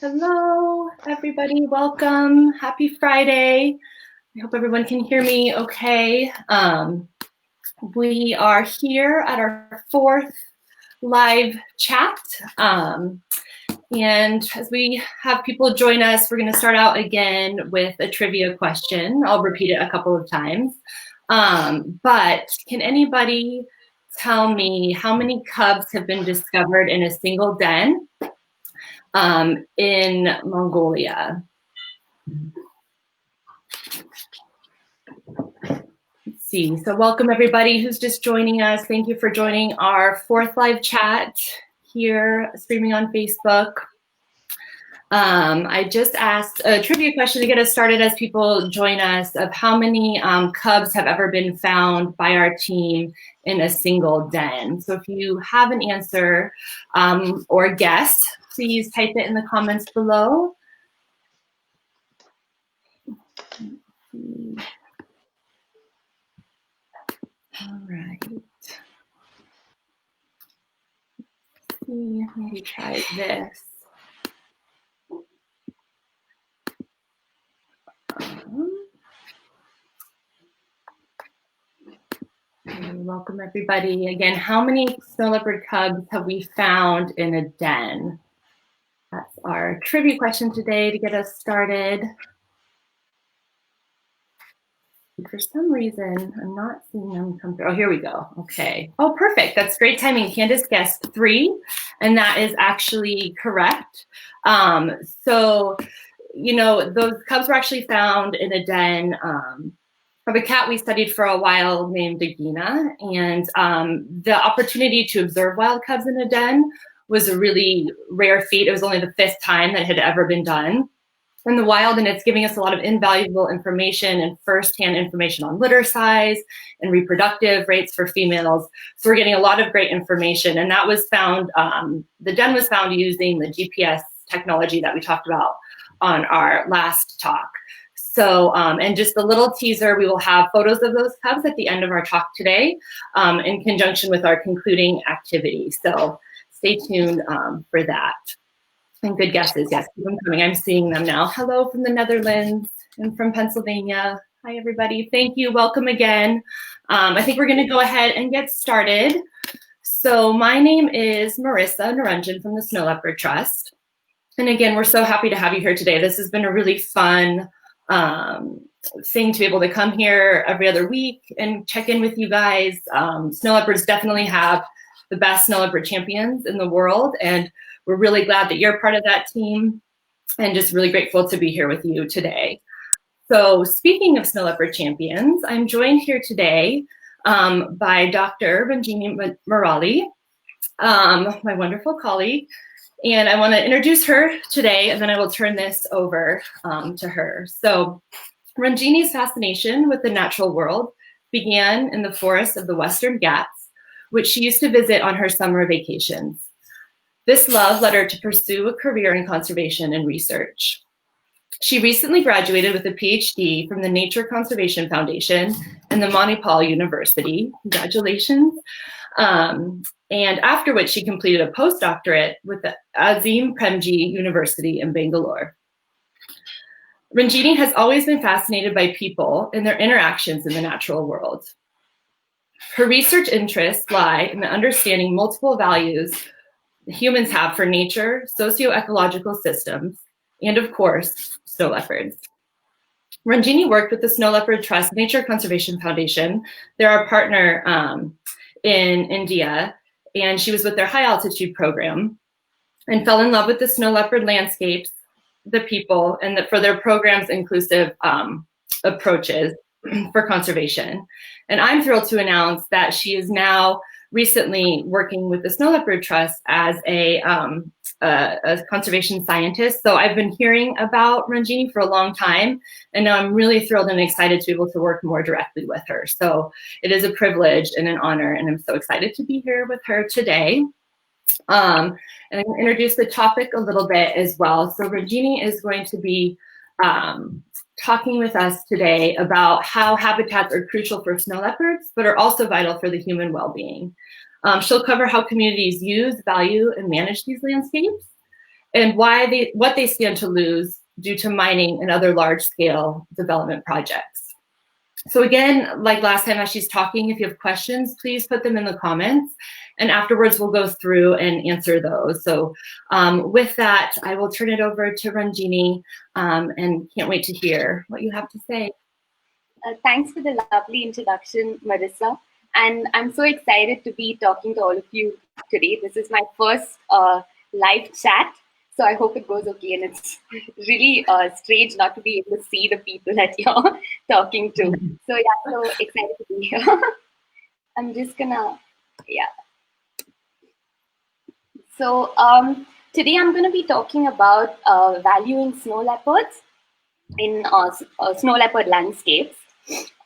Hello, everybody. Welcome. Happy Friday. I hope everyone can hear me okay. We are here at our fourth live chat. And as we have people join us, we're going to start out again with a trivia question. I'll repeat it a couple of times. But can anybody tell me how many cubs have been discovered in a single den in Mongolia? Let's see. So welcome everybody who's just joining us. Thank you for joining our fourth live chat here, streaming on Facebook. I just asked a trivia question to get us started as people join us of how many cubs have ever been found by our team in a single den. So if you have an answer or guess, please type it in the comments below. All right. Maybe try this. Welcome everybody. Again, how many snow leopard cubs have we found in a den? That's our trivia question today to get us started. For some reason, I'm not seeing them come through. Oh, here we go. Okay. Oh, perfect. That's great timing. Candace guessed 3, and that is actually correct. So, you know, those cubs were actually found in a den of a cat we studied for a while named Dagina, and the opportunity to observe wild cubs in a den was a really rare feat. It was only the 5th time that had ever been done in the wild, and it's giving us a lot of invaluable information and firsthand information on litter size and reproductive rates for females. So we're getting a lot of great information, and that was found, the den was found using the GPS technology that we talked about on our last talk. So, and just a little teaser, we will have photos of those cubs at the end of our talk today in conjunction with our concluding activity. So stay tuned for that. And good guesses, yes, keep them coming. I'm seeing them now. Hello from the Netherlands and from Pennsylvania. Hi, everybody. Thank you. Welcome again. I think we're going to go ahead and get started. So my name is Marissa Naranjan from the Snow Leopard Trust. And again, we're so happy to have you here today. This has been a really fun thing to be able to come here every other week and check in with you guys. Snow leopards definitely have the best snow leopard champions in the world, and we're really glad that you're part of that team and just really grateful to be here with you today. So speaking of snow leopard champions, I'm joined here today by Dr. Ranjini Murali, my wonderful colleague. And I want to introduce her today, and then I will turn this over to her. So Ranjini's fascination with the natural world began in the forests of the Western Ghats, which she used to visit on her summer vacations. This love led her to pursue a career in conservation and research. She recently graduated with a PhD from the Nature Conservation Foundation and the Manipal University. Congratulations. And after which she completed a post-doctorate with the Azim Premji University in Bangalore. Ranjini has always been fascinated by people and their interactions in the natural world. Her research interests lie in the understanding multiple values humans have for nature, socio-ecological systems, and of course, snow leopards. Ranjini worked with the Snow Leopard Trust Nature Conservation Foundation. They're our partner in India, and she was with their high altitude program and fell in love with the snow leopard landscapes, the people, and for their program's inclusive approaches for conservation. And I'm thrilled to announce that she is now recently working with the Snow Leopard Trust as a conservation scientist. So I've been hearing about Ranjini for a long time, and now I'm really thrilled and excited to be able to work more directly with her. So it is a privilege and an honor, and I'm so excited to be here with her today. And I'm going to introduce the topic a little bit as well. So Ranjini is going to be talking with us today about how habitats are crucial for snow leopards, but are also vital for the human well-being. She'll cover how communities use, value, and manage these landscapes, and what they stand to lose due to mining and other large-scale development projects. So again, like last time as she's talking, if you have questions, please put them in the comments, and afterwards we'll go through and answer those. So with that, I will turn it over to Ranjini, and can't wait to hear what you have to say. Thanks for the lovely introduction, Marissa. And I'm so excited to be talking to all of you today. This is my first live chat, so I hope it goes okay. And it's really strange not to be able to see the people that you're talking to. So yeah, so excited to be here. I'm just gonna, yeah. So today I'm gonna be talking about valuing snow leopards in snow leopard landscapes.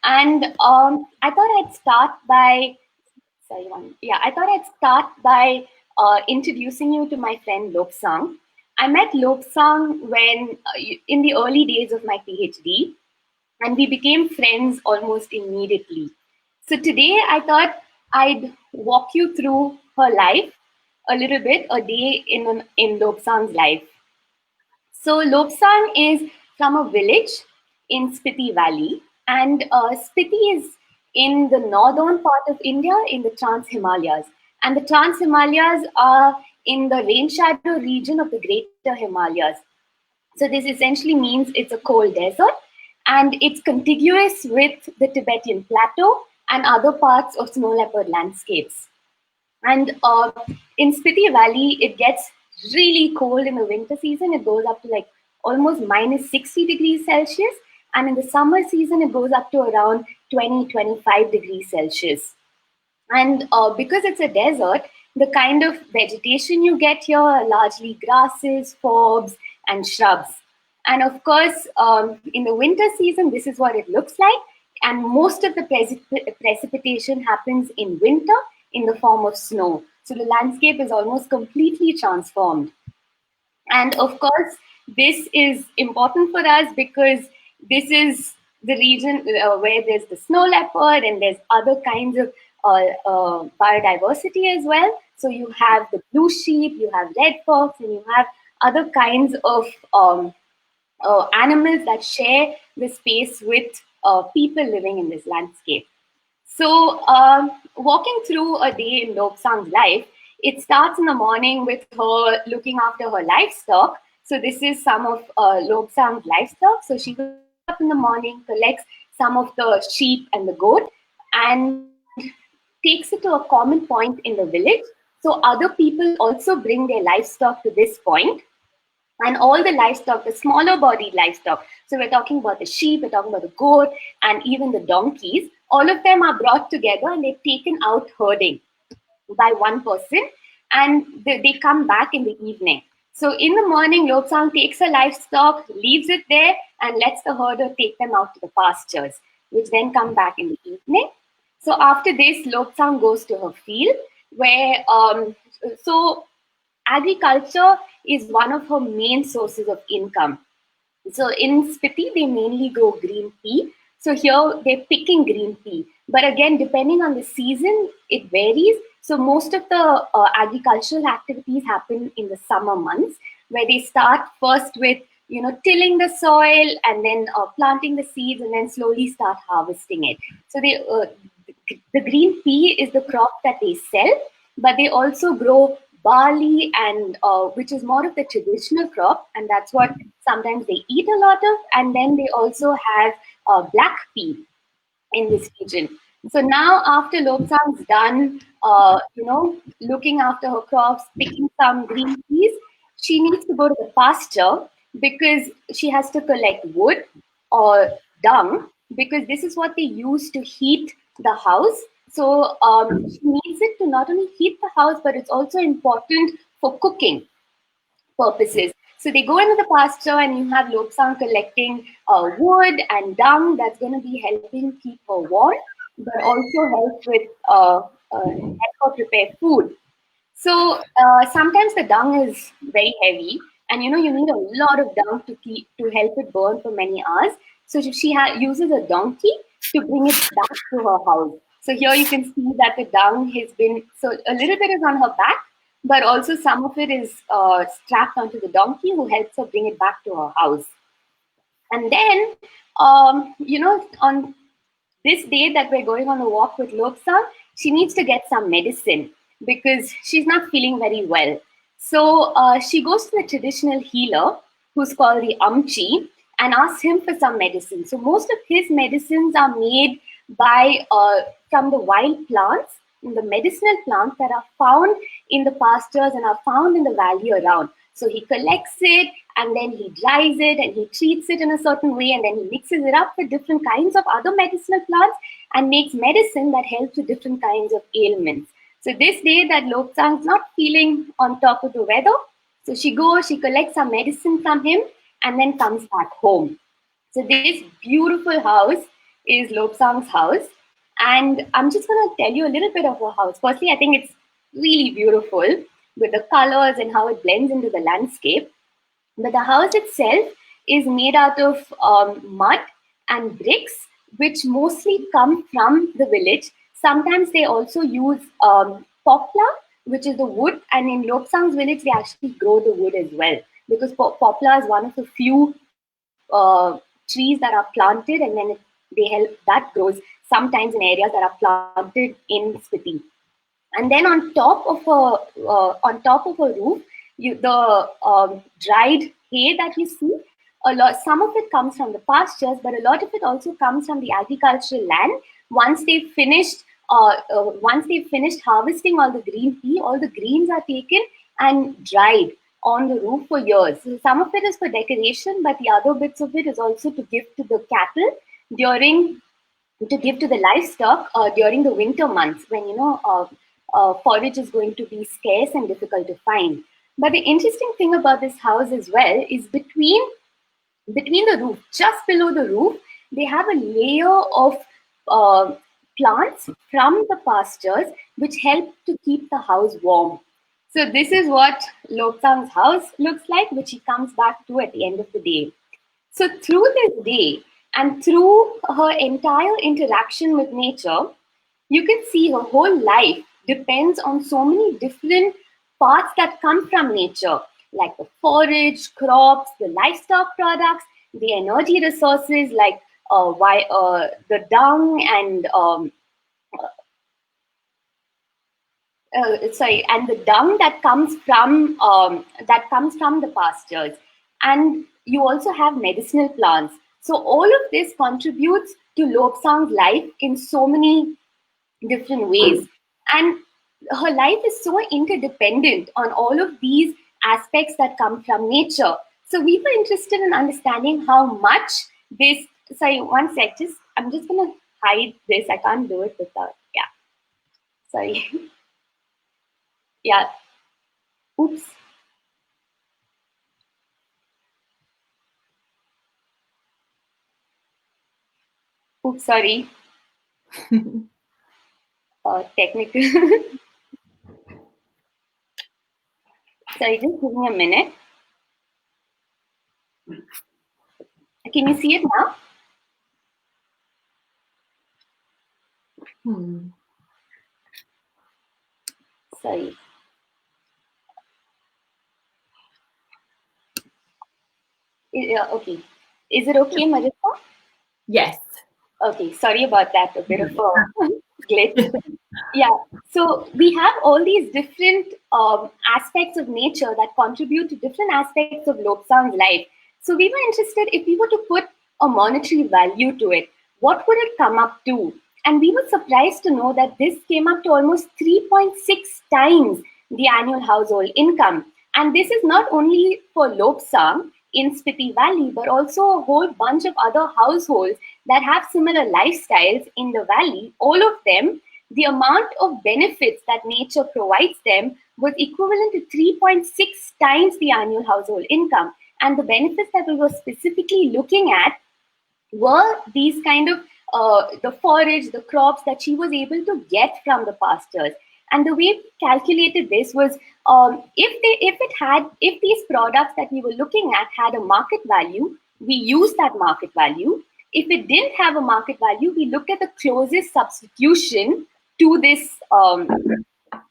And I thought I'd start by, introducing you to my friend Lobsang. I met Lobsang when, in the early days of my PhD, and we became friends almost immediately. So today I thought I'd walk you through her life a little bit, a day in Lobsang's life. So Lobsang is from a village in Spiti Valley, and Spiti is in the northern part of India in the Trans-Himalayas. And the Trans-Himalayas are in the rain shadow region of the Greater Himalayas. So this essentially means it's a cold desert, and it's contiguous with the Tibetan Plateau and other parts of snow leopard landscapes. And in Spiti Valley, it gets really cold in the winter season. It goes up to like almost minus 60 degrees Celsius. And in the summer season, it goes up to around 20, 25 degrees Celsius. And because it's a desert, the kind of vegetation you get here are largely grasses, forbs, and shrubs. And of course, in the winter season, this is what it looks like. And most of the precipitation happens in winter in the form of snow. So the landscape is almost completely transformed. And of course, this is important for us because this is the region where there's the snow leopard and there's other kinds of biodiversity as well. So you have the blue sheep, you have red fox, and you have other kinds of animals that share the space with people living in this landscape. So walking through a day in Lobsang's life, it starts in the morning with her looking after her livestock. So this is some of Lobsang's livestock. So she wakes up in the morning, collects some of the sheep and the goat, and takes it to a common point in the village. So other people also bring their livestock to this point. And all the livestock, the smaller bodied livestock, so we're talking about the sheep, we're talking about the goat, and even the donkeys, all of them are brought together and they're taken out herding by one person, and they come back in the evening. So in the morning, Lobsang takes her livestock, leaves it there, and lets the herder take them out to the pastures, which then come back in the evening. So after this, Lobsang goes to her field, where agriculture is one of her main sources of income. So in Spiti, they mainly grow green pea. So here they're picking green pea. But again, depending on the season, it varies. So most of the agricultural activities happen in the summer months, where they start first with, tilling the soil and then planting the seeds and then slowly start harvesting it. So the green pea is the crop that they sell, but they also grow barley, and which is more of the traditional crop, and that's what sometimes they eat a lot of. And then they also have black pea in this region. So now after Lobsang's done, looking after her crops, picking some green peas, she needs to go to the pasture because she has to collect wood or dung, because this is what they use to heat the house. So she needs it to not only heat the house, but it's also important for cooking purposes. So they go into the pasture and you have Lobsang collecting wood and dung that's going to be helping keep her warm, but also help with help her prepare food. So sometimes the dung is very heavy, and you need a lot of dung to help it burn for many hours. So she uses a donkey to bring it back to her house. So here you can see that the dung has been, so a little bit is on her back, but also some of it is strapped onto the donkey, who helps her bring it back to her house. And then, on this day that we're going on a walk with Lobsang, she needs to get some medicine because she's not feeling very well. So she goes to the traditional healer, who's called the Amchi, and asks him for some medicine. So most of his medicines are made by from the wild plants, the medicinal plants that are found in the pastures and are found in the valley around. So he collects it and then he dries it and he treats it in a certain way, and then he mixes it up with different kinds of other medicinal plants and makes medicine that helps with different kinds of ailments. So this day that Lobsang's not feeling on top of the weather, so she goes, she collects some medicine from him and then comes back home. So this beautiful house is Lobsang's house. And I'm just going to tell you a little bit of her house. Firstly, I think it's really beautiful with the colors and how it blends into the landscape. But the house itself is made out of mud and bricks, which mostly come from the village. Sometimes they also use poplar, which is the wood. And in Lobsang's village, they actually grow the wood as well, because poplar is one of the few trees that are planted, and then they help that grows sometimes in areas that are planted in Spiti. And then on top of a roof, the dried hay that you see, some of it comes from the pastures, but a lot of it also comes from the agricultural land. Once they've finished harvesting all the green tea, all the greens are taken and dried on the roof for years. So some of it is for decoration, but the other bits of it is also to give to the cattle to give to the livestock during the winter months, when forage is going to be scarce and difficult to find. But the interesting thing about this house as well is between the roof, just below the roof, they have a layer of plants from the pastures which help to keep the house warm. So this is what Lobsang's house looks like, which he comes back to at the end of the day. So through this day and through her entire interaction with nature, you can see her whole life depends on so many different parts that come from nature, like the forage, crops, the livestock products, the energy resources like the dung and and the dung that comes from the pastures. And you also have medicinal plants. So all of this contributes to Lobsang's life in so many different ways. And her life is so interdependent on all of these aspects that come from nature. So we were interested in understanding how much this, sorry, one sec, I'm just going to hide this. I can't do it without, yeah. Sorry. Yeah. Oops. Oops, sorry. Technical. Sorry, just give me a minute. Can you see it now? Sorry. Okay. Is it okay, Marissa? Yes. Okay, sorry about that. A bit of a glitch. Yeah, so we have all these different aspects of nature that contribute to different aspects of Lobsang's life. So we were interested, if we were to put a monetary value to it, what would it come up to? And we were surprised to know that this came up to almost 3.6 times the annual household income. And this is not only for Lobsang in Spiti Valley, but also a whole bunch of other households that have similar lifestyles in the valley. All of them, the amount of benefits that nature provides them was equivalent to 3.6 times the annual household income. And the benefits that we were specifically looking at were these kind of the forage, the crops that she was able to get from the pastures. And the way we calculated this was if these products that we were looking at had a market value, we used that market value. If it didn't have a market value, we looked at the closest substitution to this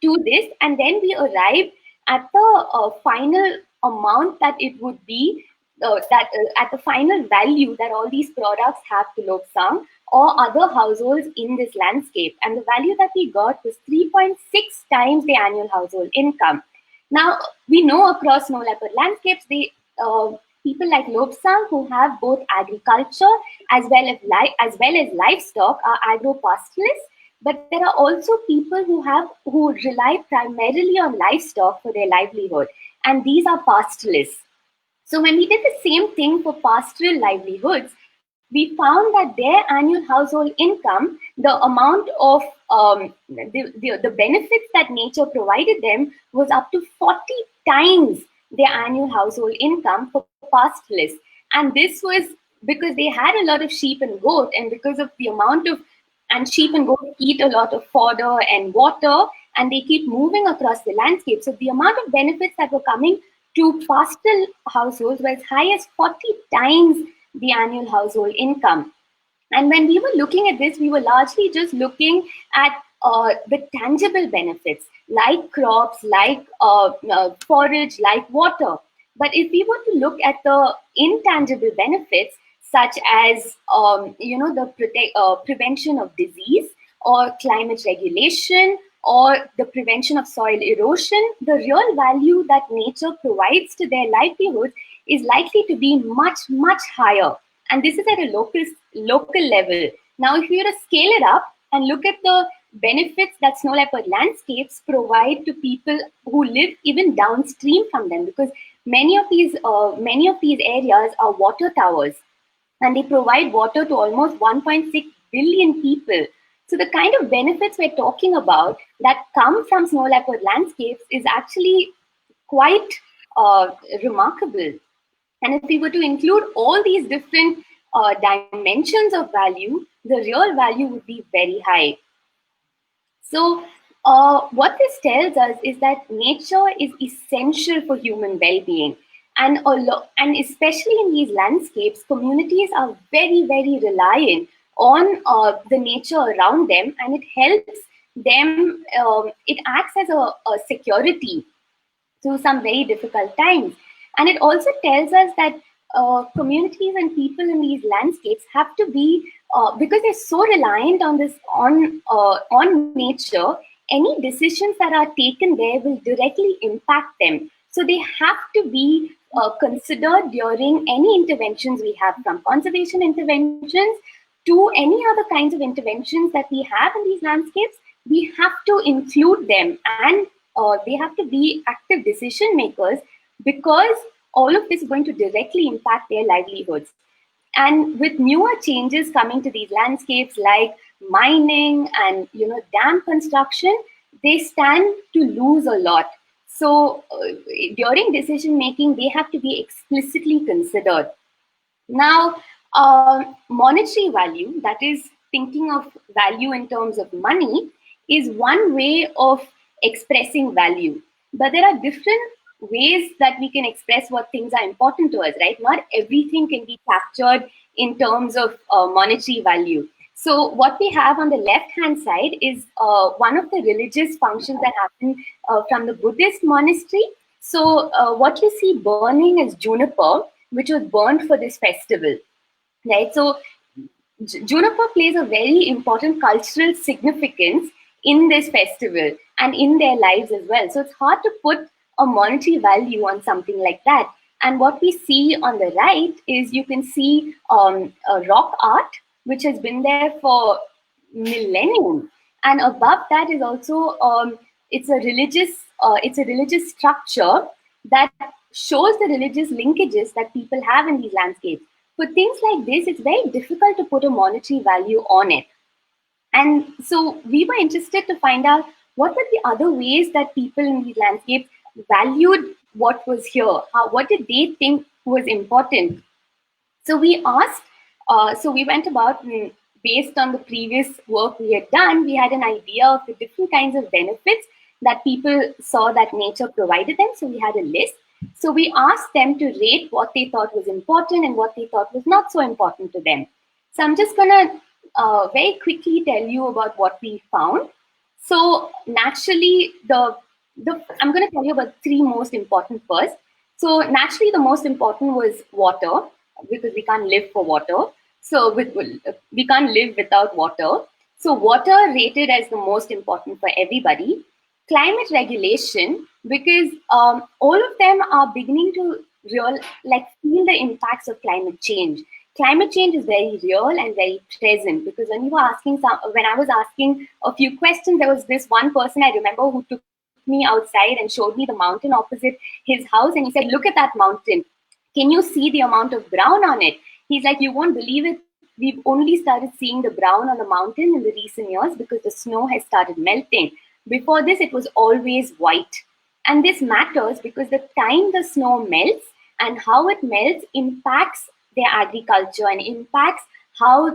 to this, and then we arrived at the final amount that it would be, at the final value that all these products have to Lobsang or other households in this landscape. And the value that we got was 3.6 times the annual household income. Now, we know across snow leopard landscapes, people like Lobsang, who have both agriculture as well as livestock, are agro-pastoralists. But there are also people who rely primarily on livestock for their livelihood, and these are pastoralists. So when we did the same thing for pastoral livelihoods, we found that their annual household income, the amount of the benefits that nature provided them, was up to 40 times their annual household income for pastoralists. And this was because they had a lot of sheep and goat, and because of the amount of, and sheep and goat eat a lot of fodder and water, and they keep moving across the landscape. So the amount of benefits that were coming to pastoral households were as high as 40 times the annual household income. And when we were looking at this, we were largely just looking at the tangible benefits, like crops, like forage, like water. But if we were to look at the intangible benefits, such as the prevention of disease, or climate regulation, or the prevention of soil erosion, the real value that nature provides to their livelihoods is likely to be much, much higher. And this is at a local level. Now, if we were to scale it up and look at the benefits that snow leopard landscapes provide to people who live even downstream from them, because many of these areas are water towers, and they provide water to almost 1.6 billion people. So the kind of benefits we're talking about that come from snow leopard landscapes is actually quite remarkable. And if we were to include all these different dimensions of value, the real value would be very high. So what this tells us is that nature is essential for human well-being. And especially in these landscapes, communities are very, very reliant on the nature around them, and it helps them, it acts as a security through some very difficult times. And it also tells us that communities and people in these landscapes have to be, because they're so reliant on this, on nature, any decisions that are taken there will directly impact them. So they have to be considered during any interventions we have, from conservation interventions to any other kinds of interventions that we have in these landscapes. We have to include them, and they have to be active decision makers, because all of this is going to directly impact their livelihoods. And with newer changes coming to these landscapes, like mining and dam construction, they stand to lose a lot. So during decision making, they have to be explicitly considered. Now, monetary value, that is thinking of value in terms of money, is one way of expressing value. But there are different ways that we can express what things are important to us, right? Not everything can be captured in terms of monetary value. So what we have on the left-hand side is one of the religious functions that happen from the Buddhist monastery. So what you see burning is juniper, which was burned for this festival, right? So juniper plays a very important cultural significance in this festival and in their lives as well. So it's hard to put a monetary value on something like that. And what we see on the right is, you can see a rock art, which has been there for millennium. And above that is also, it's a religious structure that shows the religious linkages that people have in these landscapes. For things like this, it's very difficult to put a monetary value on it. And so we were interested to find out what were the other ways that people in these landscapes valued what was here. What did they think was important? So we asked, so we went about, based on the previous work we had done, we had an idea of the different kinds of benefits that people saw that nature provided them. So we had a list. So we asked them to rate what they thought was important and what they thought was not so important to them. So I'm just gonna very quickly tell you about what we found. So naturally, I'm going to tell you about three most important first. So naturally, the most important was water, because we can't live for water. So we can't live without water. So water rated as the most important for everybody. Climate regulation, because all of them are beginning to feel the impacts of climate change. Climate change is very real and very present, because when I was asking a few questions, there was this one person I remember who took me outside and showed me the mountain opposite his house, and he said, "Look at that mountain. Can you see the amount of brown on it?" He's like, "You won't believe it. We've only started seeing the brown on the mountain in the recent years because the snow has started melting. Before this, it was always white." And this matters because the time the snow melts and how it melts impacts their agriculture and impacts how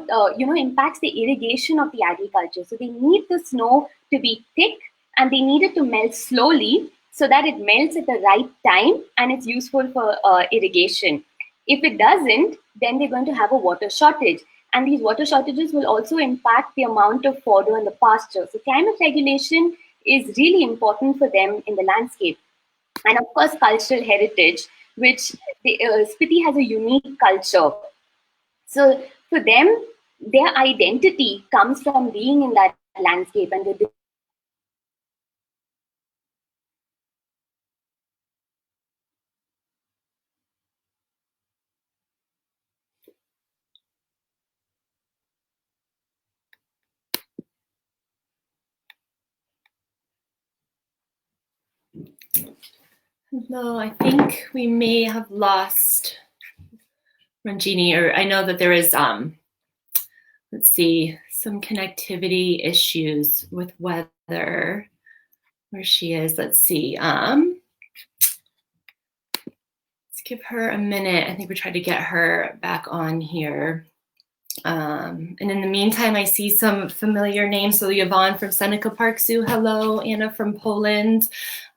impacts the irrigation of the agriculture. So they need the snow to be thick, and they need it to melt slowly so that it melts at the right time and it's useful for irrigation. If it doesn't, then they're going to have a water shortage. And these water shortages will also impact the amount of fodder in the pasture. So climate regulation is really important for them in the landscape. And of course, cultural heritage, which Spiti has a unique culture. So for them, their identity comes from being in that landscape, and the No, I think we may have lost Ranjini, or I know that there is, let's see, some connectivity issues with weather where she is. Let's see. Let's give her a minute. I think we tried to get her back on here. And in the meantime, I see some familiar names. So Yvonne from Seneca Park Zoo, hello. Anna from Poland.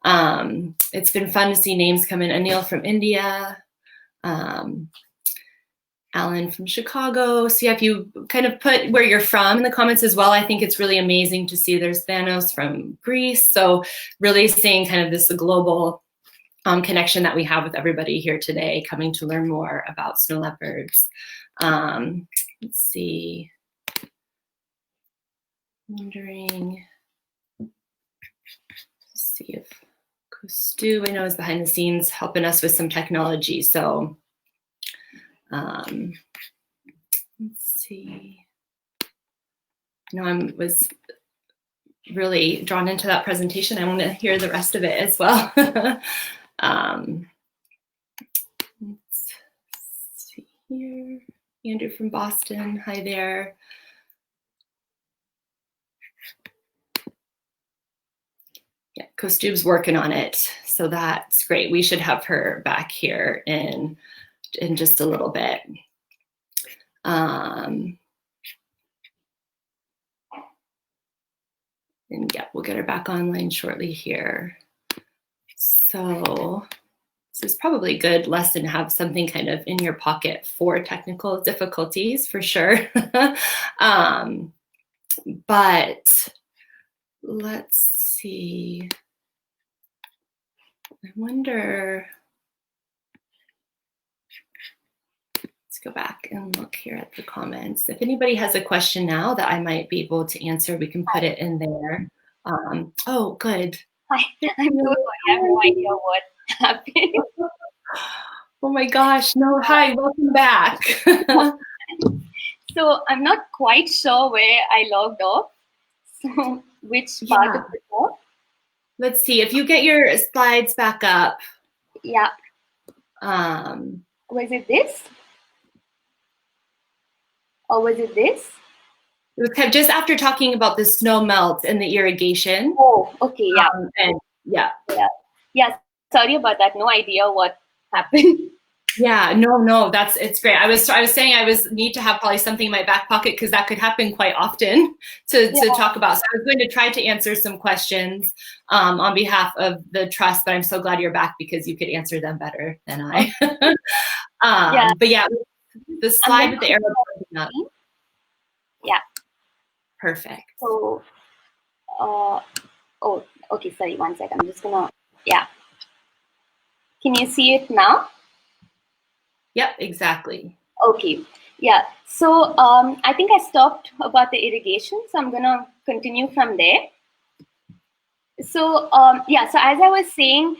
It's been fun to see names come in. Anil from India. Alan from Chicago. So yeah, if you kind of put where you're from in the comments as well, I think it's really amazing to see there's Thanos from Greece. So really seeing kind of this global connection that we have with everybody here today, coming to learn more about snow leopards. Let's see. Wondering, let's see if Stu, I know, is behind the scenes helping us with some technology. So let's see. No, I was really drawn into that presentation. I want to hear the rest of it as well. Let's see here. Andrew from Boston, hi there. Yeah, Kostube's working on it, so that's great. We should have her back here in just a little bit. And yeah, we'll get her back online shortly here. So this is probably a good lesson to have something kind of in your pocket for technical difficulties, for sure. But let's see. I wonder, let's go back and look here at the comments. If anybody has a question now that I might be able to answer, we can put it in there. Oh, good. Hi, I'm so sorry. I have no idea what happened. Oh my gosh, no, hi, welcome back. So I'm not quite sure where I logged off. So which part of the talk? Let's see, if you get your slides back up. Yeah. Was it this? Or was it this? It was kind of just after talking about the snow melt and the irrigation. Oh, okay, yeah. And yeah. Yeah, sorry about that. No idea what happened. Yeah, no, it's great. I was saying I need to have probably something in my back pocket because that could happen quite often to talk about. So I was going to try to answer some questions on behalf of the trust, but I'm so glad you're back because you could answer them better than I. But yeah, the slide with the arrow pointing up. Yeah. Perfect. So Oh, okay, sorry, one second. I'm just gonna, yeah. Can you see it now? Yep, exactly. Okay, yeah. So I think I stopped about the irrigation, so I'm gonna continue from there. So yeah, so as I was saying,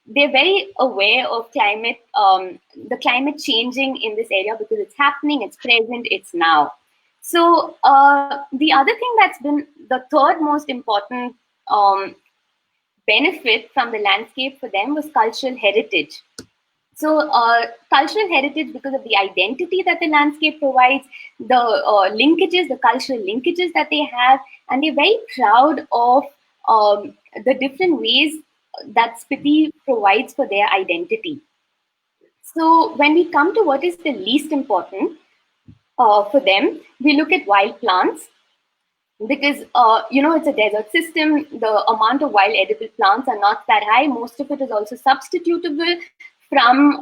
they're very aware of the climate changing in this area because it's happening, it's present, it's now. So the other thing that's been the third most important benefit from the landscape for them was cultural heritage. So, cultural heritage, because of the identity that the landscape provides, the linkages, the cultural linkages that they have, and they're very proud of the different ways that Spiti provides for their identity. So, when we come to what is the least important for them, we look at wild plants because it's a desert system. The amount of wild edible plants are not that high. Most of it is also substitutable from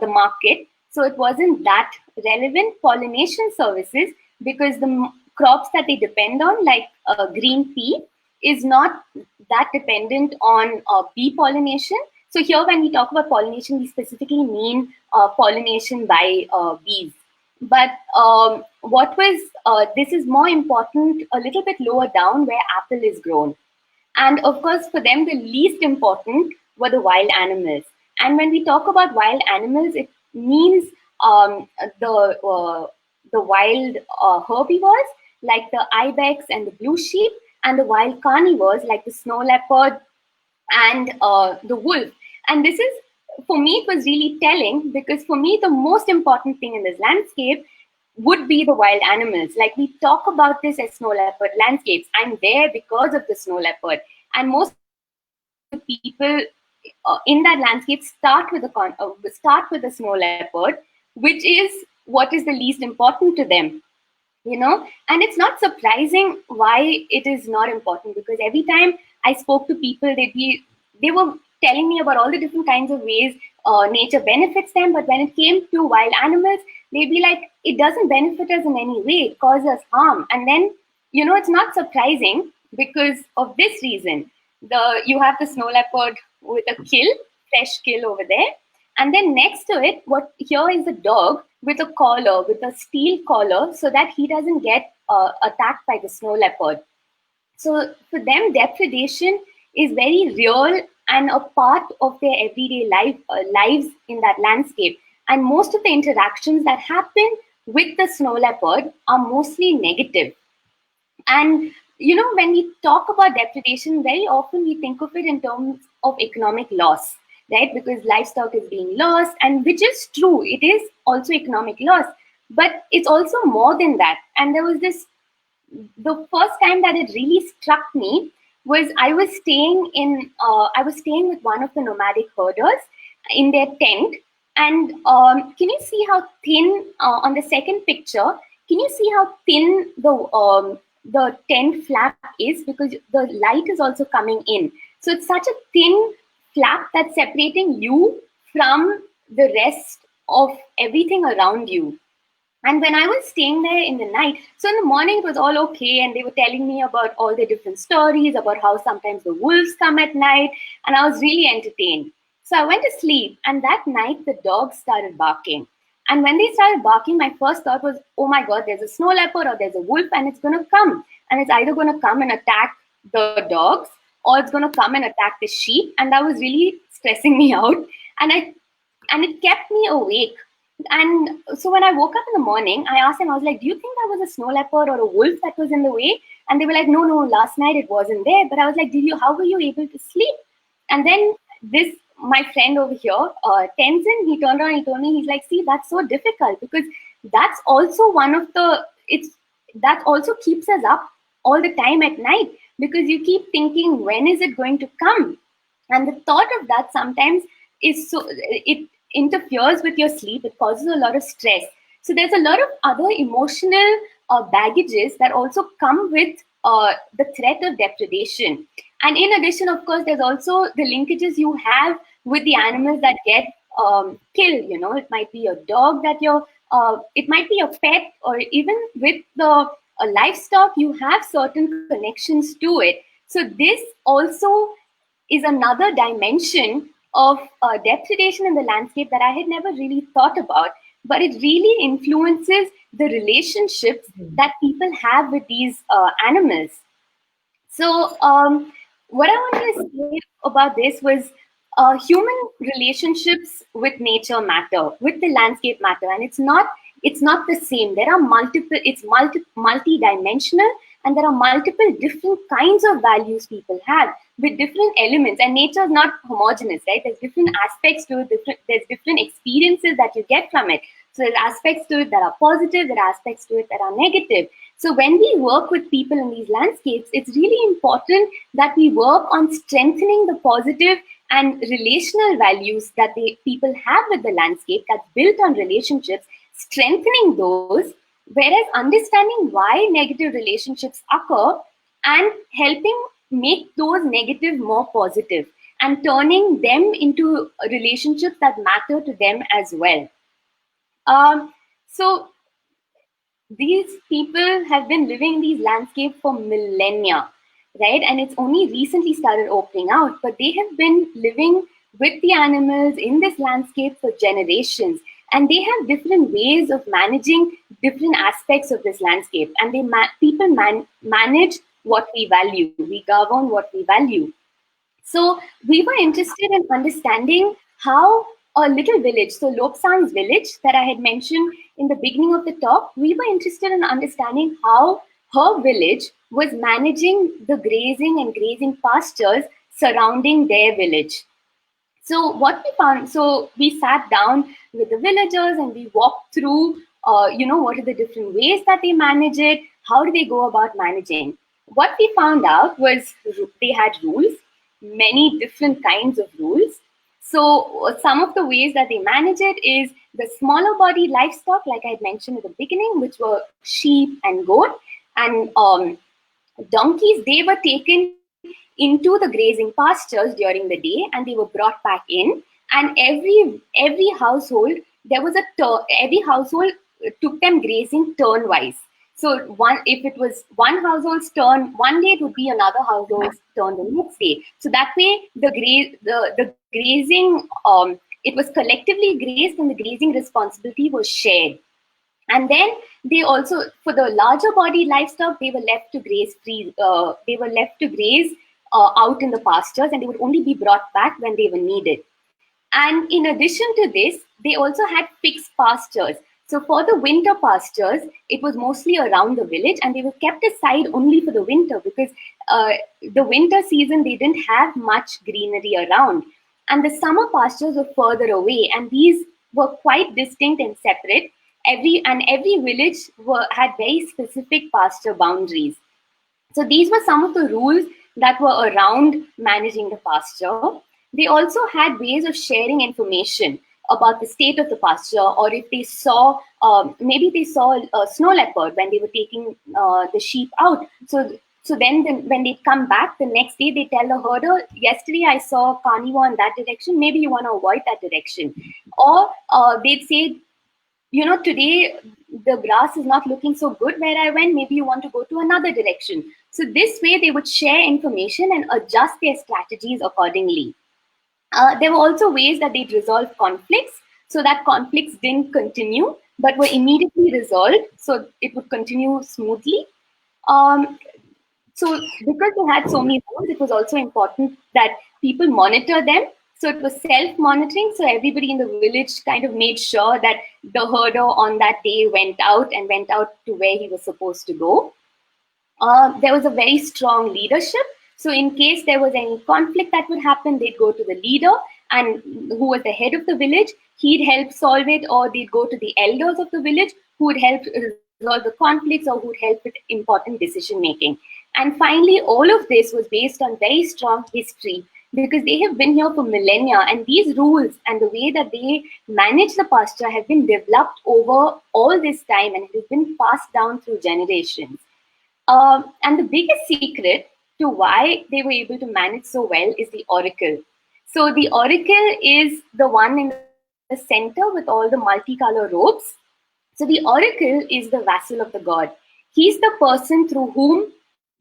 the market, so it wasn't that relevant. Pollination services, because the crops that they depend on, like green pea, is not that dependent on bee pollination. So here when we talk about pollination, we specifically mean pollination by bees. But this is more important a little bit lower down where apple is grown. And of course, for them, the least important were the wild animals. And when we talk about wild animals, it means the wild herbivores like the ibex and the blue sheep, and the wild carnivores like the snow leopard and the wolf. And this is, for me, it was really telling because for me, the most important thing in this landscape would be the wild animals. Like we talk about this as snow leopard landscapes. I'm there because of the snow leopard. And most people in that landscape start with the snow leopard, which is what is the least important to them. And it's not surprising why it is not important, because every time I spoke to people, they were telling me about all the different kinds of ways nature benefits them, but when it came to wild animals, they'd be like, it doesn't benefit us in any way, it causes us harm. And then it's not surprising because of this reason. You have the snow leopard with a fresh kill over there, and then next to it, what here is a dog with a collar, with a steel collar, so that he doesn't get attacked by the snow leopard. So for them, depredation is very real and a part of their everyday lives in that landscape. And most of the interactions that happen with the snow leopard are mostly negative. And when we talk about depredation, very often we think of it in terms of economic loss, right? Because livestock is being lost, and which is true, it is also economic loss, but it's also more than that. And the first time that it really struck me was I was staying with one of the nomadic herders in their tent, and can you see how thin on the second picture? Can you see how thin the tent flap is, because the light is also coming in? So it's such a thin flap that's separating you from the rest of everything around you. And when I was staying there in the night, so in the morning it was all okay, and they were telling me about all the different stories about how sometimes the wolves come at night, and I was really entertained. So I went to sleep, and that night the dogs started barking. And when they started barking, my first thought was, oh my God, there's a snow leopard or there's a wolf, and it's going to come. And it's either going to come and attack the dogs, or it's going to come and attack the sheep. And that was really stressing me out. And it kept me awake. And so when I woke up in the morning, I asked them, I was like, do you think that was a snow leopard or a wolf that was in the way? And they were like, no, last night it wasn't there. But I was like, how were you able to sleep? And then my friend over here, Tenzin, he turned around and he told me, he's like, see, that's so difficult, because that's also that also keeps us up all the time at night, because you keep thinking, when is it going to come? And the thought of that sometimes it interferes with your sleep. It causes a lot of stress. So there's a lot of other emotional baggages that also come with the threat of depredation. And in addition, of course, there's also the linkages you have with the animals that get killed. It might be a dog it might be a pet, or even with the livestock, you have certain connections to it. So this also is another dimension of depredation in the landscape that I had never really thought about, but it really influences the relationships that people have with these animals. So what I wanted to say about this was human relationships with nature matter, with the landscape matter, and it's not the same. There are multiple. It's multi-dimensional, and there are multiple different kinds of values people have with different elements. And nature is not homogeneous, right? There's different aspects to it. There's different experiences that you get from it. So there's aspects to it that are positive. There are aspects to it that are negative. So when we work with people in these landscapes, it's really important that we work on strengthening the positive and relational values that the people have with the landscape that's built on relationships, strengthening those, whereas understanding why negative relationships occur and helping make those negative more positive and turning them into relationships that matter to them as well. So these people have been living in these landscapes for millennia, right? And it's only recently started opening out, but they have been living with the animals in this landscape for generations. And they have different ways of managing different aspects of this landscape. And people manage what we value. We govern what we value. So we were interested in understanding how a little village, so Lobsang's village that I had mentioned in the beginning of the talk, we were interested in understanding how her village was managing the grazing and grazing pastures surrounding their village. So what we found, so we sat down with the villagers and we walked through, what are the different ways that they manage it? How do they go about managing? What we found out was they had rules, many different kinds of rules. So some of the ways that they manage it is the smaller body livestock, like I had mentioned at the beginning, which were sheep and goat and donkeys. They were taken into the grazing pastures during the day and they were brought back in. And every household, every household took them grazing turn-wise. So if it was one household's turn one day, it would be another household's turn the next day. So that way, the grazing, it was collectively grazed and the grazing responsibility was shared. And then they also, for the larger body livestock, they were left to graze free. They were left to graze out in the pastures, and they would only be brought back when they were needed. And in addition to this, they also had fixed pastures. So for the winter pastures, it was mostly around the village and they were kept aside only for the winter because the winter season, they didn't have much greenery around. And the summer pastures were further away and these were quite distinct and separate. Every village had very specific pasture boundaries. So these were some of the rules that were around managing the pasture. They also had ways of sharing information about the state of the pasture, or if they saw, maybe they saw a snow leopard when they were taking the sheep out. So then when they come back the next day, they tell the herder, yesterday I saw carnivore in that direction, maybe you want to avoid that direction. Or they'd say, today the grass is not looking so good where I went, maybe you want to go to another direction. So this way they would share information and adjust their strategies accordingly. There were also ways that they'd resolve conflicts so that conflicts didn't continue but were immediately resolved so it would continue smoothly. So because they had so many rules, it was also important that people monitor them. So it was self-monitoring. So everybody in the village kind of made sure that the herder on that day went out to where he was supposed to go. There was a very strong leadership. So in case there was any conflict that would happen, they'd go to the leader and who was the head of the village, he'd help solve it, or they'd go to the elders of the village who would help resolve the conflicts or who would help with important decision making. And finally, all of this was based on very strong history because they have been here for millennia, and these rules and the way that they manage the pasture have been developed over all this time and it has been passed down through generations. And the biggest secret to why they were able to manage so well is the oracle. So the oracle is the one in the center with all the multicolor robes. So the oracle is the vassal of the god. He's the person through whom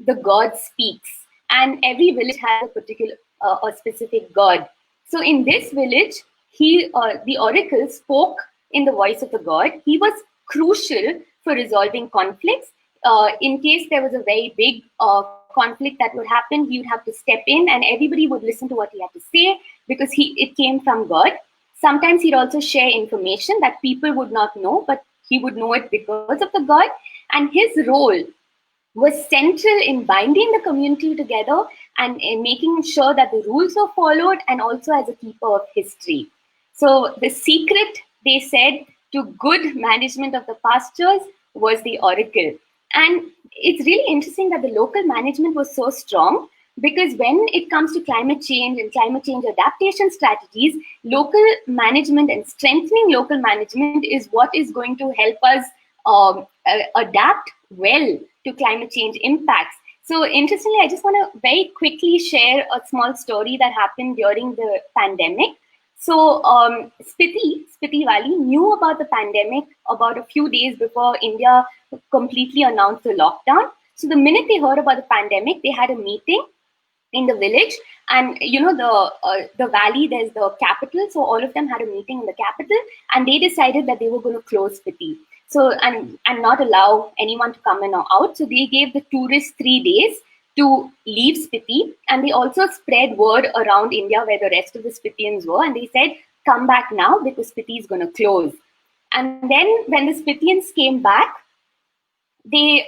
the god speaks. and every village has a particular, a specific god. So in this village, the oracle spoke in the voice of the god. He was crucial for resolving conflicts. In case there was a very big conflict that would happen, he would have to step in, and everybody would listen to what he had to say because it came from God. Sometimes he'd also share information that people would not know, but he would know it because of the God. And his role was central in binding the community together and in making sure that the rules were followed, and also as a keeper of history. So the secret, they said, to good management of the pastures was the oracle. And it's really interesting that the local management was so strong, because when it comes to climate change and climate change adaptation strategies, local management and strengthening local management is what is going to help us adapt well to climate change impacts. So interestingly, I just want to very quickly share a small story that happened during the pandemic. So Spiti Valley knew about the pandemic about a few days before India completely announced the lockdown. So the minute they heard about the pandemic, they had a meeting in the village, and the valley, there's the capital, so all of them had a meeting in the capital, and they decided that they were going to close Spiti, so and not allow anyone to come in or out. So they gave the tourists 3 days to leave Spiti, and they also spread word around India where the rest of the Spitians were, and they said, come back now because Spiti is going to close. And then when the Spitians came back, when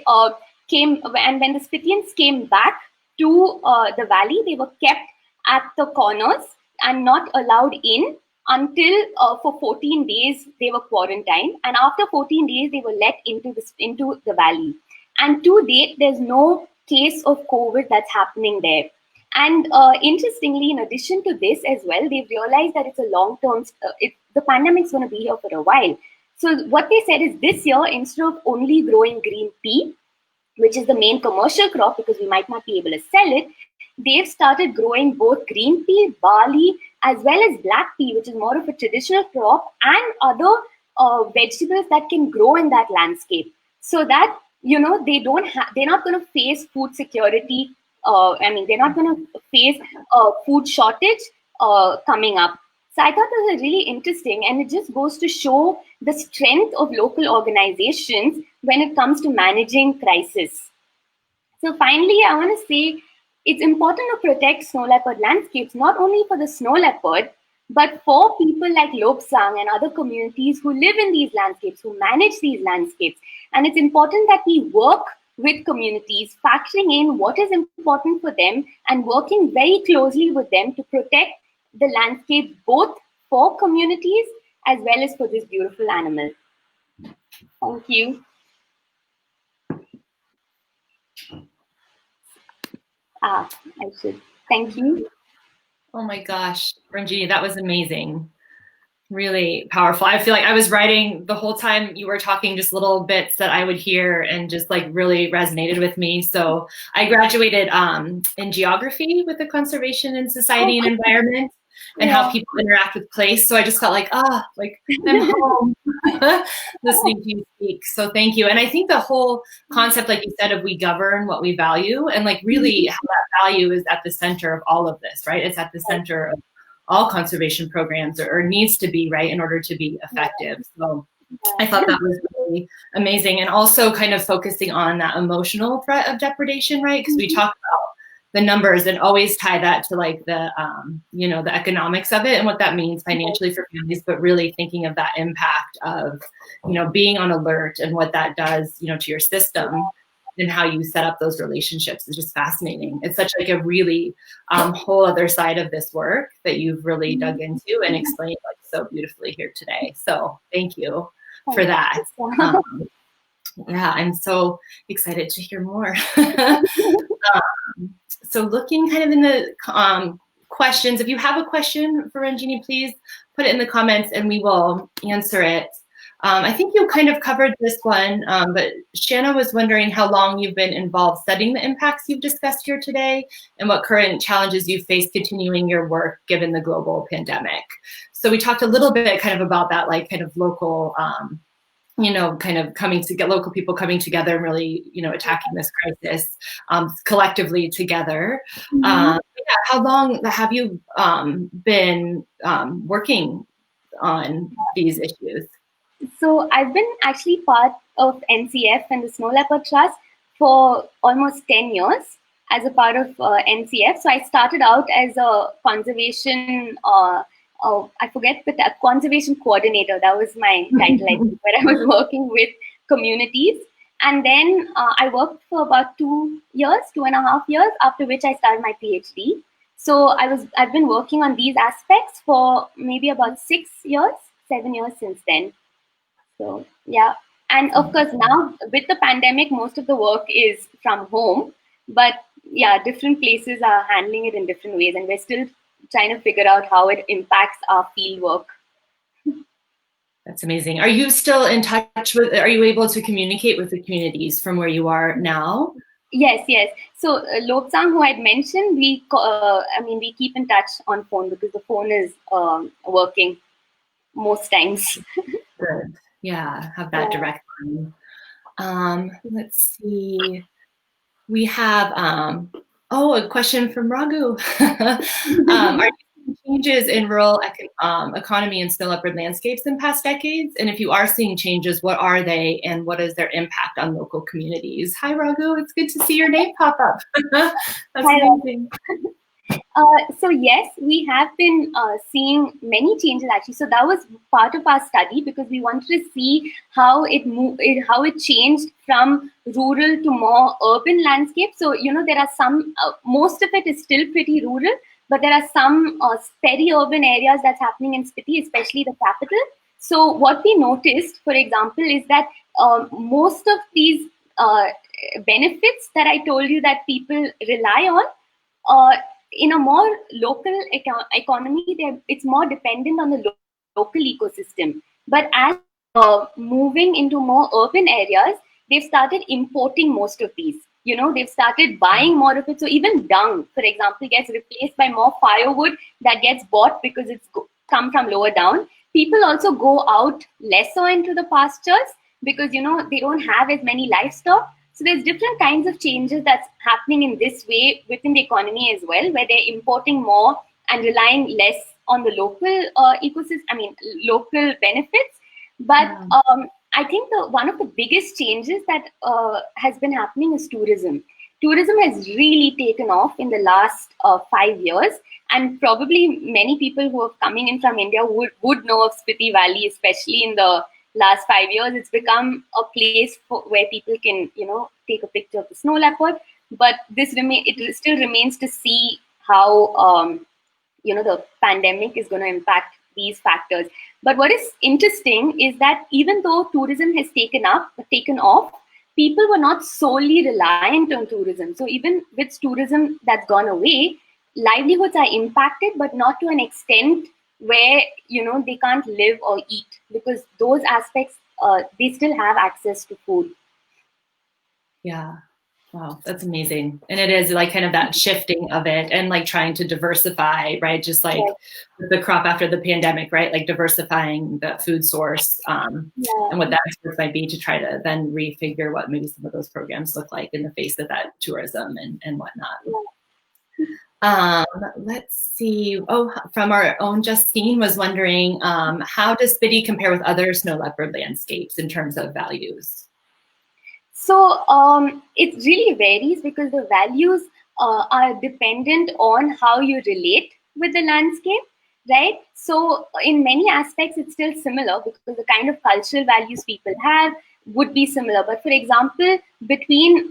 the Spitians came back to the valley, they were kept at the corners and not allowed in until for 14 days they were quarantined, and after 14 days they were let into the valley. And to date, there's no case of COVID that's happening there. And interestingly, in addition to this as well, they've realized that it's a long-term, the pandemic's going to be here for a while. So what they said is, this year, instead of only growing green pea, which is the main commercial crop because we might not be able to sell it, they've started growing both green pea, barley, as well as black pea, which is more of a traditional crop, and other vegetables that can grow in that landscape. So that, they're not going to face food security. They're not going to face food shortage coming up. So I thought this was really interesting, and it just goes to show the strength of local organizations when it comes to managing crisis. So finally, I want to say it's important to protect snow leopard landscapes, not only for the snow leopard, but for people like Lobsang and other communities who live in these landscapes, who manage these landscapes. And it's important that we work with communities, factoring in what is important for them and working very closely with them to protect the landscape, both for communities as well as for this beautiful animal. Thank you. Thank you. Oh my gosh, Ranjini, that was amazing. Really powerful. I feel like I was writing the whole time you were talking, just little bits that I would hear and just like really resonated with me. So I graduated in geography with the conservation in society and environment, and how people interact with place. So I just felt like, I'm home listening to you speak. So thank you. And I think the whole concept, like you said, of we govern what we value, and like really how that value is at the center of all of this, right? It's at the center of all conservation programs, or needs to be, right, in order to be effective. So I thought that was really amazing. And also kind of focusing on that emotional threat of depredation, right? Because we talk about the numbers and always tie that to like the, the economics of it and what that means financially for families, but really thinking of that impact of, being on alert and what that does, to your system, and how you set up those relationships is just fascinating. It's such like a really whole other side of this work that you've really dug into and explained like so beautifully here today. So thank you for that. Yeah, I'm so excited to hear more. So looking kind of in the questions, if you have a question for Ranjini, please put it in the comments and we will answer it. I think you kind of covered this one, but Shanna was wondering how long you've been involved studying the impacts you've discussed here today and what current challenges you face continuing your work given the global pandemic. So we talked a little bit kind of about that, like kind of local kind of coming to get local people coming together and really, attacking this crisis collectively together. Yeah, how long have you been working on these issues? So I've been actually part of NCF and the Snow Leopard Trust for almost 10 years as a part of NCF. So I started out as a conservation, I forget, but a conservation coordinator. That was my title, I think, where I was working with communities. And then I worked for about 2.5 years, after which I started my PhD. So I've been working on these aspects for maybe about 7 years since then. So yeah, and of course now with the pandemic, most of the work is from home, but yeah, different places are handling it in different ways, and we're still trying to figure out how it impacts our field work. That's amazing. Are you still in touch with, are you able to communicate with the communities from where you are now? Yes. So Lobsang, who I'd mentioned, we keep in touch on phone because the phone is working most times. Good. Yeah, have that direct line. Let's see. We have a question from Raghu. Are you seeing changes in rural economy and snow leopard landscapes in past decades? And if you are seeing changes, what are they, and what is their impact on local communities? Hi, Raghu. It's good to see your name pop up. That's amazing. So yes, we have been seeing many changes actually. So that was part of our study because we wanted to see how it changed from rural to more urban landscape. So there are some, most of it is still pretty rural, but there are some peri-urban areas that's happening in Spiti, especially the capital. So what we noticed, for example, is that most of these benefits that I told you that people rely on, in a more local economy, it's more dependent on the local ecosystem. But as moving into more urban areas, they've started importing most of these. They've started buying more of it. So even dung, for example, gets replaced by more firewood that gets bought because it's come from lower down. People also go out lesser into the pastures because, they don't have as many livestock. So there's different kinds of changes that's happening in this way within the economy as well, where they're importing more and relying less on the local local benefits. But I think one of the biggest changes that has been happening is tourism. Tourism has really taken off in the last 5 years. And probably many people who are coming in from India would know of Spiti Valley, especially in the last 5 years. It's become a place where people can, take a picture of the snow leopard. But it still remains to see how, the pandemic is going to impact these factors. But what is interesting is that even though tourism has taken off, people were not solely reliant on tourism. So even with tourism that's gone away, livelihoods are impacted, but not to an extent where they can't live or eat, because those aspects they still have access to food. Yeah. Wow, that's amazing. And it is like kind of that shifting of it and like trying to diversify, right? Just like the crop after the pandemic, right? Like diversifying the food source and what that exports might be to try to then refigure what maybe some of those programs look like in the face of that tourism and whatnot. Let's see. From our own Justine was wondering, how does Spiti compare with other snow leopard landscapes in terms of values? So it really varies because the values are dependent on how you relate with the landscape, right? So in many aspects, it's still similar because the kind of cultural values people have would be similar. But for example, between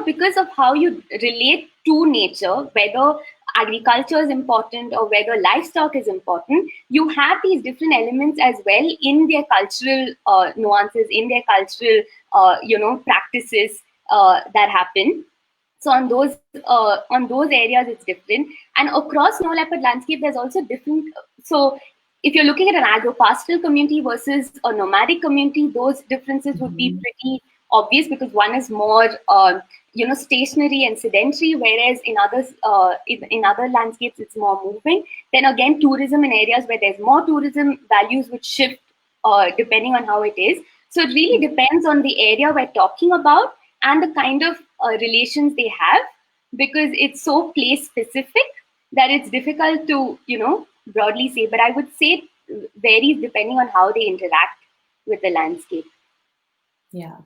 because of how you relate to nature, whether agriculture is important or whether livestock is important, you have these different elements as well in their cultural nuances, in their cultural practices that happen. So on those areas, it's different. And across snow leopard landscape, there's also different. So if you're looking at an agropastoral community versus a nomadic community, those differences would be pretty obvious because one is more stationary and sedentary, whereas in other landscapes it's more moving. Then again, tourism in areas where there's more tourism, values would shift depending on how it is. So it really depends on the area we're talking about and the kind of relations they have, because it's so place specific that it's difficult to, broadly say. But I would say it varies depending on how they interact with the landscape. Yeah,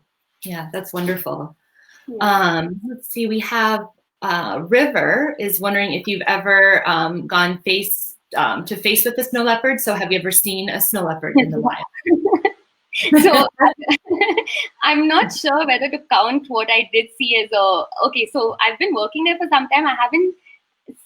that's wonderful. Let's see, we have River is wondering if you've ever gone face to face with a snow leopard. So have you ever seen a snow leopard in the wild? So I'm not sure whether to count what I did see as okay, so I've been working there for some time. I haven't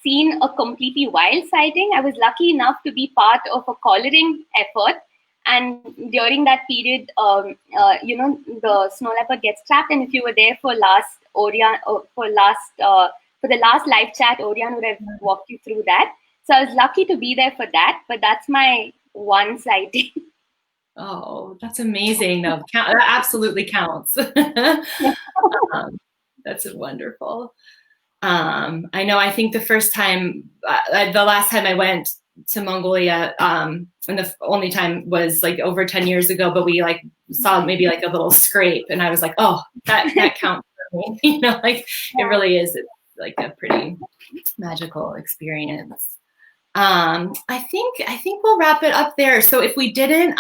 seen a completely wild sighting. I was lucky enough to be part of a collaring effort. And during that period, the snow leopard gets trapped. And if you were there for the last live chat, Orion would have walked you through that. So I was lucky to be there for that. But that's my one sighting. Oh, that's amazing. No, that absolutely counts. That's wonderful. I know, I think the first time, the last time I went to Mongolia, and the only time was like over 10 years ago, but we like saw maybe like a little scrape, and I was like, oh, that counts for me. It really is. It's like a pretty magical experience. I think we'll wrap it up there. So if we didn't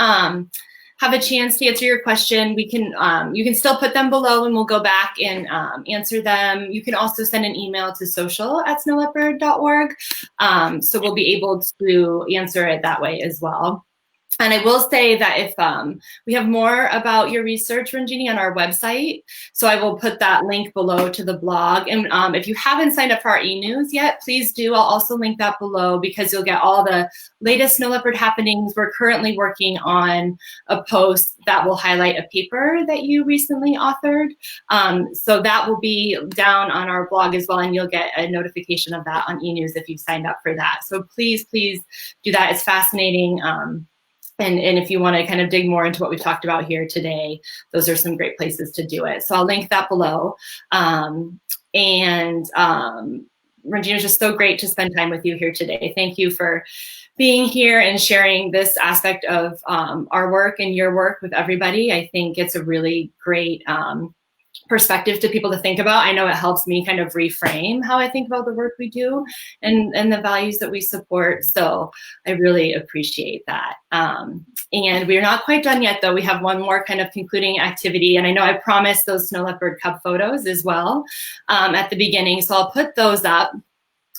have a chance to answer your question, we can you can still put them below and we'll go back and answer them. You can also send an email to social@snowleopard.org. So we'll be able to answer it that way as well. And I will say that if we have more about your research, Ranjini, on our website, so I will put that link below to the blog. And if you haven't signed up for our e-news yet, please do. I'll also link that below because you'll get all the latest snow leopard happenings. We're currently working on a post that will highlight a paper that you recently authored. So that will be down on our blog as well, and you'll get a notification of that on e-news if you've signed up for that. So please do that. It's fascinating. And if you want to kind of dig more into what we've talked about here today, those are some great places to do it. So I'll link that below. Ranjini, it's just so great to spend time with you here today. Thank you for being here and sharing this aspect of our work and your work with everybody. I think it's a really great perspective to people to think about. I know it helps me kind of reframe how I think about the work we do and the values that we support. So I really appreciate that. And we're not quite done yet, though. We have one more kind of concluding activity. And I know I promised those snow leopard cub photos as well at the beginning. So I'll put those up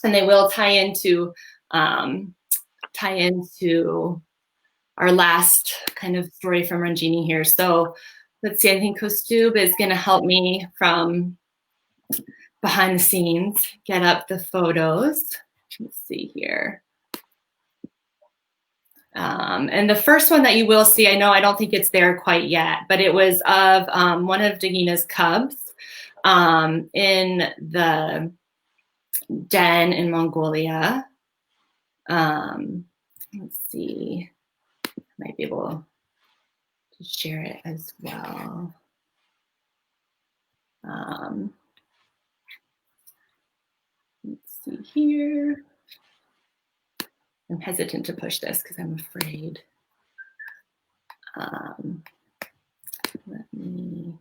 and they will tie into our last kind of story from Ranjini here. So let's see, I think Kostub is going to help me from behind the scenes get up the photos. Let's see here. And the first one that you will see, I know I don't think it's there quite yet, but it was of one of Dagina's cubs in the den in Mongolia. Let's see, I might be able to share it as well. Let's see here. I'm hesitant to push this because I'm afraid. Let me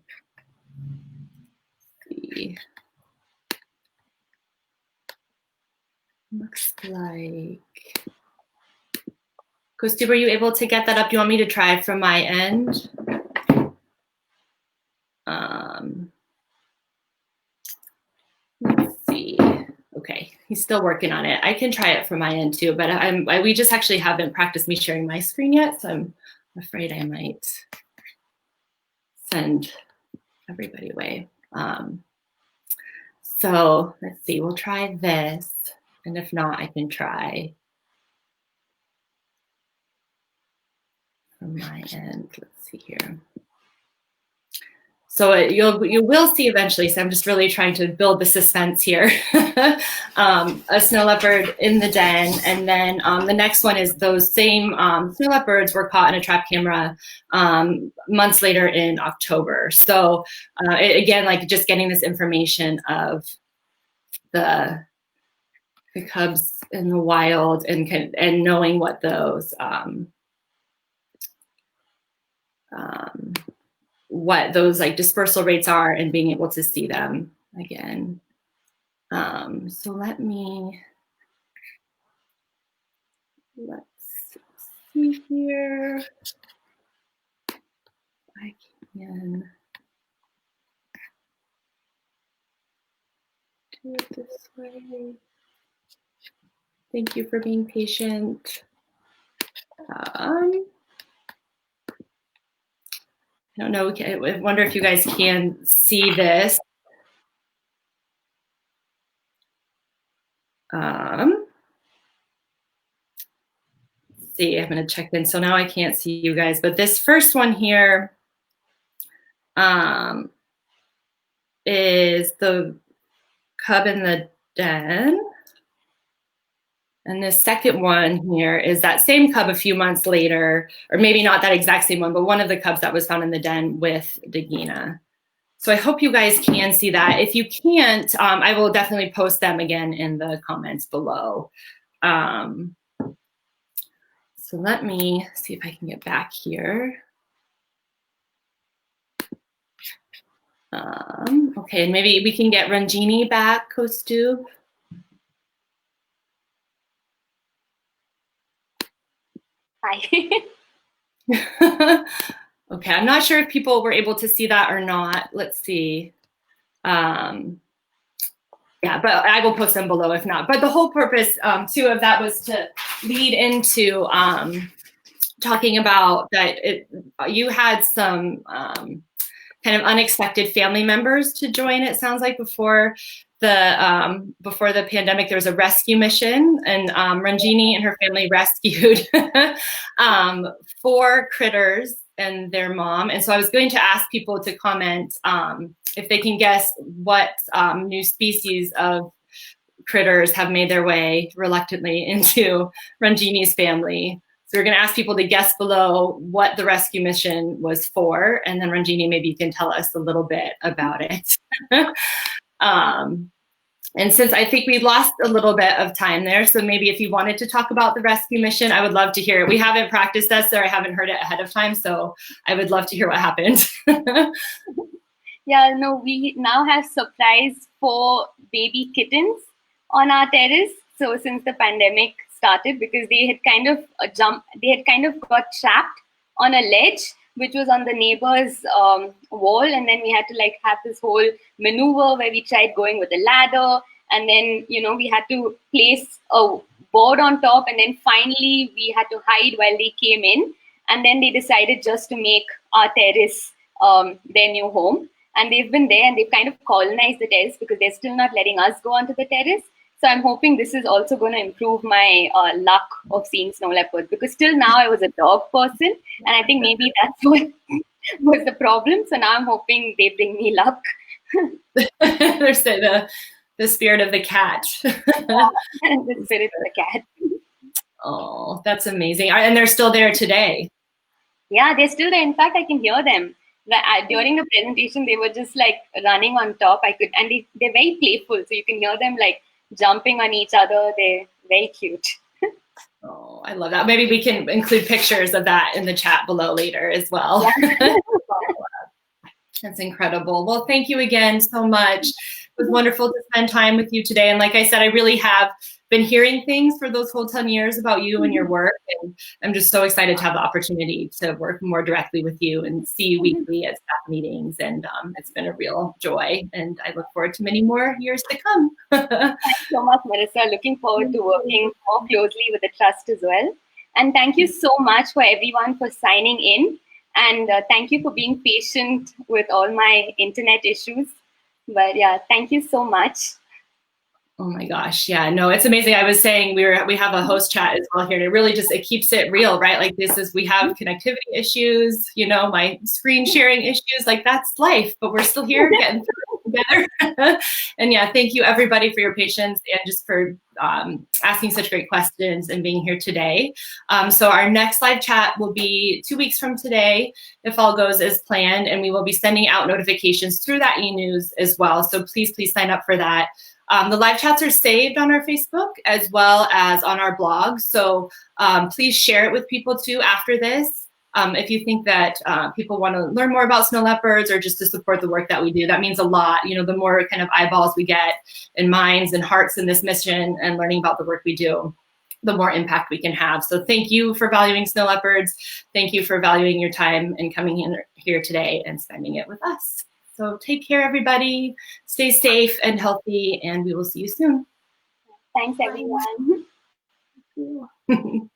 see. Looks like. Kosti, were you able to get that up? Do you want me to try from my end? Let's see. Okay, he's still working on it. I can try it from my end too, but we just actually haven't practiced me sharing my screen yet, so I'm afraid I might send everybody away. So let's see, we'll try this, and if not, I can try from my end. Let's see here. So you will see eventually. So I'm just really trying to build the suspense here. A snow leopard in the den, and then the next one is those same snow leopards were caught in a trap camera months later in October. So again, like just getting this information of the cubs in the wild and knowing what those what those like dispersal rates are and being able to see them again. So let's see here. I can do it this way. Thank you for being patient. I don't know, I wonder if you guys can see this. See, I'm gonna check in. So now I can't see you guys, but this first one here is the cub in the den. And the second one here is that same cub a few months later, or maybe not that exact same one, but one of the cubs that was found in the den with Dagina. So I hope you guys can see that. If you can't, I will definitely post them again in the comments below. So let me see if I can get back here. Okay, and maybe we can get Ranjini back, Kostub. Hi. Okay, I'm not sure if people were able to see that or not. Let's see. Yeah, but I will post them below if not. But the whole purpose, too, of that was to lead into talking about that you had some kind of unexpected family members to join. It sounds like before the pandemic, there was a rescue mission, and Ranjini and her family rescued 4 critters and their mom. And so I was going to ask people to comment if they can guess what new species of critters have made their way reluctantly into Ranjini's family. So we're going to ask people to guess below what the rescue mission was for, and then Ranjini, maybe you can tell us a little bit about it. And since I think we lost a little bit of time there, so maybe if you wanted to talk about the rescue mission, I would love to hear it. We haven't practiced this, or I haven't heard it ahead of time, so I would love to hear what happened. Yeah, no, we now have surprised 4 baby kittens on our terrace. So since the pandemic started, because they had kind of got trapped on a ledge which was on the neighbor's wall, and then we had to like have this whole maneuver where we tried going with a ladder, and then we had to place a board on top, and then finally we had to hide while they came in, and then they decided just to make our terrace their new home. And they've been there and they've kind of colonized the terrace because they're still not letting us go onto the terrace. So I'm hoping this is also going to improve my luck of seeing snow leopards, because till now I was a dog person, and I think maybe that's what was the problem. So now I'm hoping they bring me luck. There's the spirit of the cat. The spirit of the cat. Oh, that's amazing. And they're still there today. Yeah, they're still there. In fact, I can hear them. During the presentation, they were just like running on top. And they're very playful. So you can hear them like jumping on each other. They're very cute. Oh, I love that. Maybe we can include pictures of that in the chat below later as well. Yeah. That's incredible. Well, thank you again so much. It was wonderful to spend time with you today. And like I said, I really have been hearing things for those whole 10 years about you and your work. And I'm just so excited to have the opportunity to work more directly with you and see you weekly at staff meetings. And it's been a real joy. And I look forward to many more years to come. Thanks so much, Marissa. Looking forward to working more closely with the trust as well. And thank you so much for everyone for signing in. And thank you for being patient with all my internet issues. But yeah, thank you so much. Oh my gosh. Yeah, no, it's amazing. I was saying we have a host chat as well here, and it keeps it real, right? Like we have connectivity issues, my screen sharing issues, like that's life, but we're still here getting through it together. And yeah, thank you everybody for your patience and just for asking such great questions and being here today. So our next live chat will be 2 weeks from today, if all goes as planned, and we will be sending out notifications through that e-news as well. So please sign up for that. The live chats are saved on our Facebook as well as on our blog. So please share it with people too after this. If you think that people want to learn more about snow leopards or just to support the work that we do, that means a lot. The more kind of eyeballs we get and minds and hearts in this mission and learning about the work we do, the more impact we can have. So thank you for valuing snow leopards. Thank you for valuing your time and coming in here today and spending it with us. So take care, everybody. Stay safe and healthy, and we will see you soon. Thanks, everyone. Thank you.